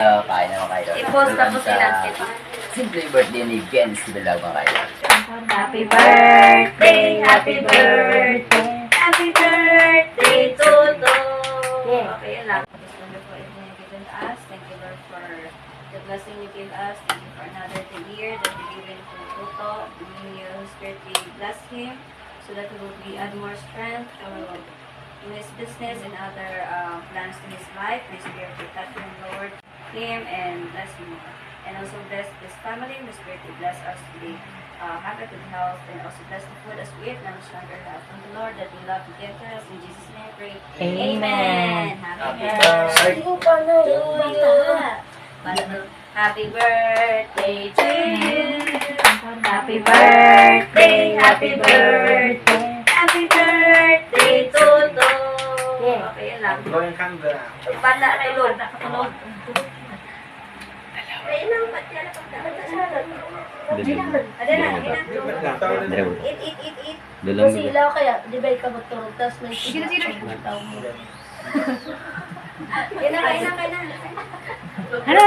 Kain naman kayo. I-post tapos ilan kita. Simple birthday ni Vince Bilag mga kayo. Happy birthday, happy birthday, happy birthday, Toto. Okay, yun lang. This wonderful evening you given us. Thank you, Lord, for the blessing you give us. Thank you for another year that you given to Toto. May your Spirit we bless him so that he will add more strength in his business and other plans in his life. May Spirit will touch him, Lord, him and bless him. And also bless this family. May Spirit will bless us today. Have a good health and also bless the food as we eat. Now stronger health from the Lord that we love to give to us. In Jesus' name I pray. Amen. Happy birthday to you. Happy birthday to you. Happy birthday, happy birthday, happy birthday, Toto. Okay, yun lang. Going candle. Banda na yun. Nakatulog. Ay, lang. Ba't yan? Eat. Kasi ilaw kaya, di ba ikaw magturog, tapos may tao mo. Kaya na. Ano?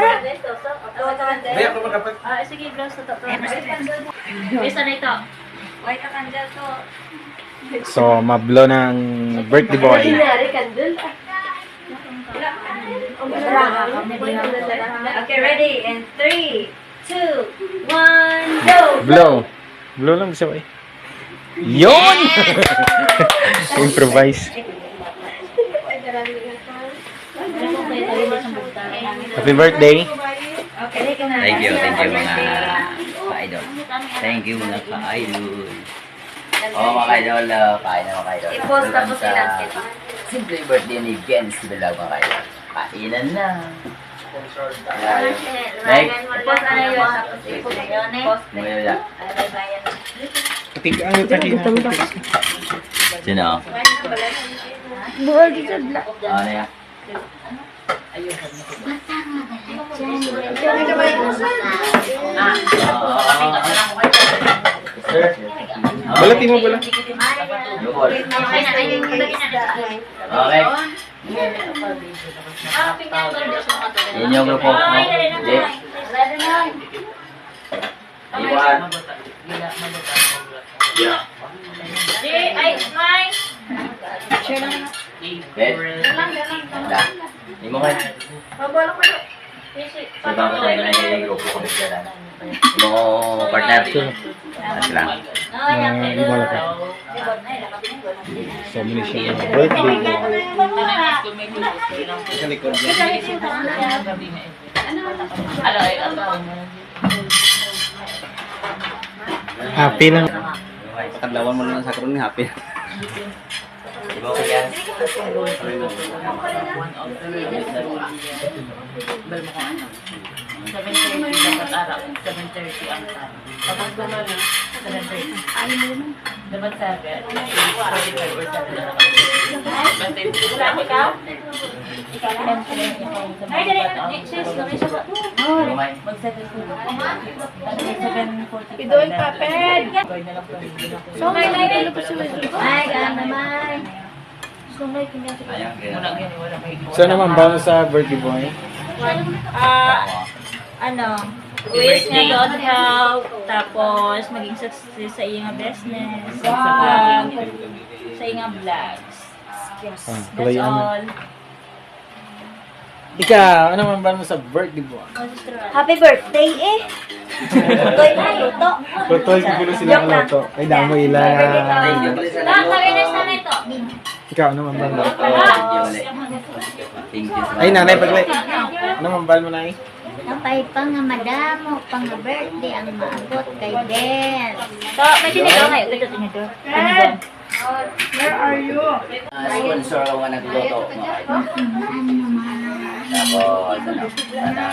Hindi ako makapat. Sige, glass na to. Isa na ito. White na candle to. So, mablo ng birthday boy. Ordinary candle. Okay, ready? And 3, 2, 1, go! Blow. Blow lang bisa ba eh? Yun! Improvise. Happy birthday. Okay, Thank you mga ka-idol. Thank you mga ka-idol. Mga ka-idol, kain naman kayo. I-post tapos ilan kita. Simple birthday ni Vince Bilag mga kayo. Kainan na. I-post na yun. Tapos i-post na yun eh. Ngayon na. Katig ang ito. Sino? Buwag dito black. Ano yan? Sir? Balatin mo pala. Okay. Yun yung grupo. Hindi. Iwan. Ben? Hindi mo kayo. Sa bangko tayo na yung grupo ko nagdalan. Yung partner. At lang. Hindi mo lang. So, muna siya ng birthday boy. Sa likod niya. Happy lang. Pataglawan mo lang sa karoon ng happy. Di ba okay yan? Idoy papel. So, may lalo pa siya. Ay, gaan naman. So, may kinyasa. Ayan, kaya. So, naman ba sa birthday boy? Wish niya good health, tapos maging success sa iyong business, sa iyong vlogs. That's all. Ikaw, ano man ba mo sa birthday boy? Happy birthday eh. Tutoy na luto. Tutoy, siguro sila ng loto. Ay, damo ila. Ikaw, ano man ba mo? Thank you. Ay, nanay, paglay. Ano man ba mo na eh? Napay pa nga madamo, pang birthday ang maabot kay Ben. So, may tinidor ngayon. Ito tinidor. Where are you? Sponsor ko nga nagluto. Tapos, sana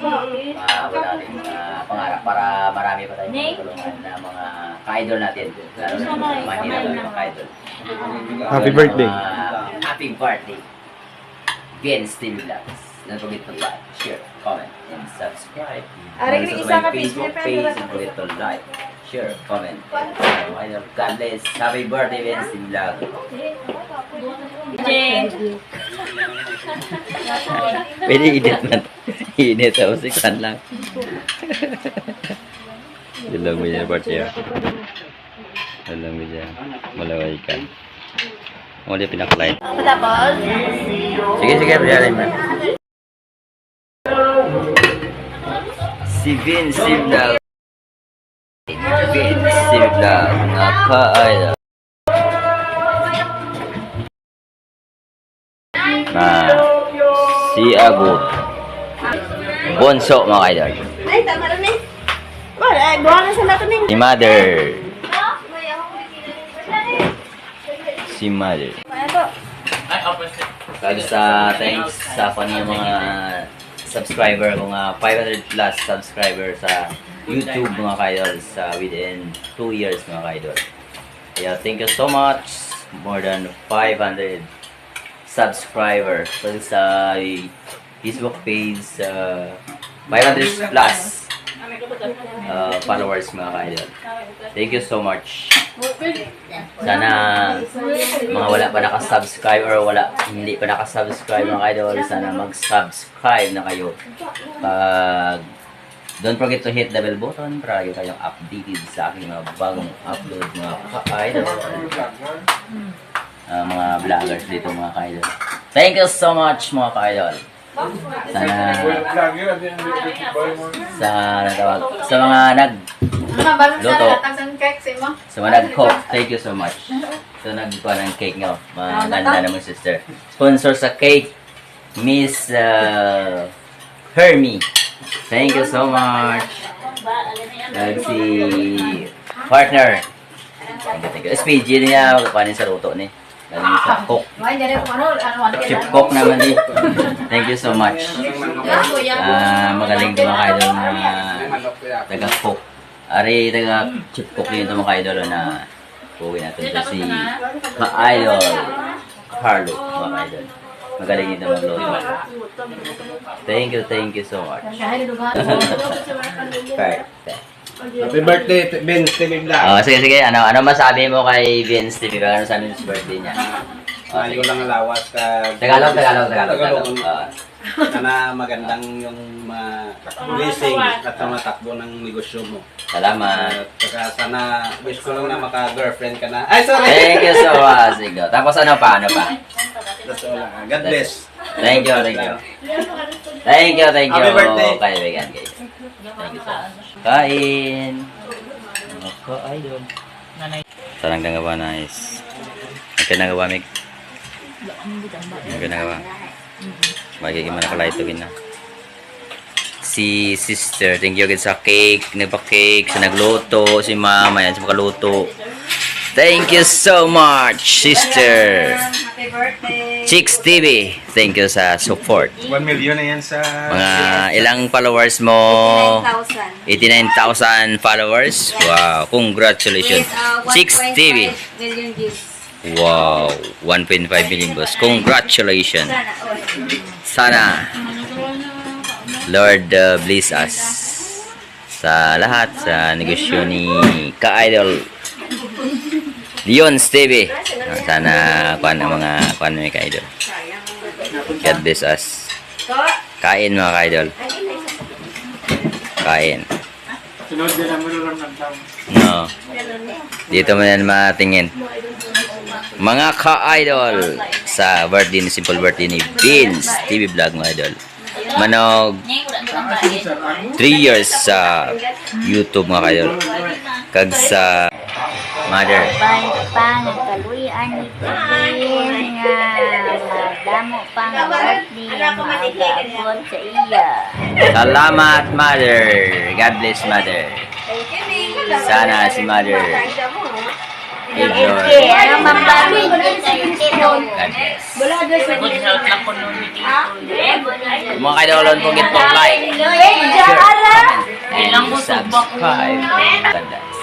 maabot natin mga pangarap para marami pa tayong matulungan na mga ka-idol natin. Lalo na mga Manila mga ka-idol. Happy birthday. Happy birthday. Vince Bilag. Don't forget to like, share, comment, and subscribe. Ari, Also to isa my ka Facebook page, page. Don't forget to like, share, comment. God bless. Happy birthday, Wednesday Vlog. Pwede edit na. Edit ako. Siksan lang. Dalang mo dyan, party. Dalang mo dyan. Malaway ka. Mo dia pinakalight. Tapos, Sige, berjalan man. Si Vince Vlog. Vince Vlog. Nakaaya. Si Agut. Bonso mga idol. ay, tama rin eh. Wala, gawa na sa natin eh. Si Mother. Si Mother. Kagsa thanks sa kaniyang mga subscriber, mga 500 plus subscriber sa YouTube mga kaidol sa within 2 years mga kaidol. Yeah, thank you so much. More than 500 subscriber sa Facebook page, 500 plus followers mga kaidol. Thank you so much. Sana mga wala pa nakasubscribe or hindi pa nakasubscribe mga idol, sana mag-subscribe na kayo. Don't forget to hit the bell button para lagi kayong updated sa aking mga bagong upload mga ka-idol. Mga vloggers dito mga ka-idol. Thank you so much mga ka-idol. Sa mga luto, sa mga nag-cook, thank you so much. So nagkuha ng cake nyo, maganda naman sister. Sponsor sa cake, Miss Hermie. Thank you so much. Si partner. Thank you. SPG niya, panin sa luto ni. Galing sa cook. Chip cook naman din. Thank you so much. Magaling din mga idol na taga-cook. Ari, taga-chip cook din ito mga idol na puwi natin ito si ka-idol Carlo mga idol. Magaling ito magluto. Thank you so much. Perfect. Happy birthday, Vince TV Vlog. Sige. Ano masabi mo kay Vince TV? Ano sabi mo sa birthday niya? Ayaw lang alawas ka. Tagalog. Sana magandang yung blessing at matakbo ng negosyo mo. Salamat. Saka sana wish ko lang na maka-girlfriend ka na. Ay, sorry! Thank you so much. Sige. Tapos ano pa? That's all lang. God bless. Thank you. Happy birthday. Kaibigan kayo. Thank you so much. Kain. Idol. Sarang nagawa nice. Nagawa Mig. Nagawa. Magiging manakala ito gina. Si sister, thank you again sa cake, nagpa-cake, sa nagluto, si mama yan, sa makaluto. Thank you so much, sister. Happy birthday. Chicks TV, thank you sa support. 1 million na yan sa... Mga ilang followers mo? 89,000 followers. Wow, congratulations. Chicks TV. Million views. Wow, 1.5 million boss. Congratulations. Sana Lord bless us sa lahat sa negosyo ni ka-idol Leon TV. Sana kuan ang mga kuan ni ka-idol. God bless us. Kain mga ka-idol. Kain. No. Dito mo yan matingin. Mga ka-idol sa birthday ni Simple Birthday ni Vince TV Vlog mga idol. Manog 3 years sa YouTube mga ka-idol. Kag sa mother. Pangkaluyan ni Kevin nga madamo pang birthday ang maaga-abot sa iya. Salamat mother. God bless mother. Sana si mother. Give Lord. Ano mambari sa kino? God bless. Mga kaidolon po, get po like, share, comment, and subscribe. God bless.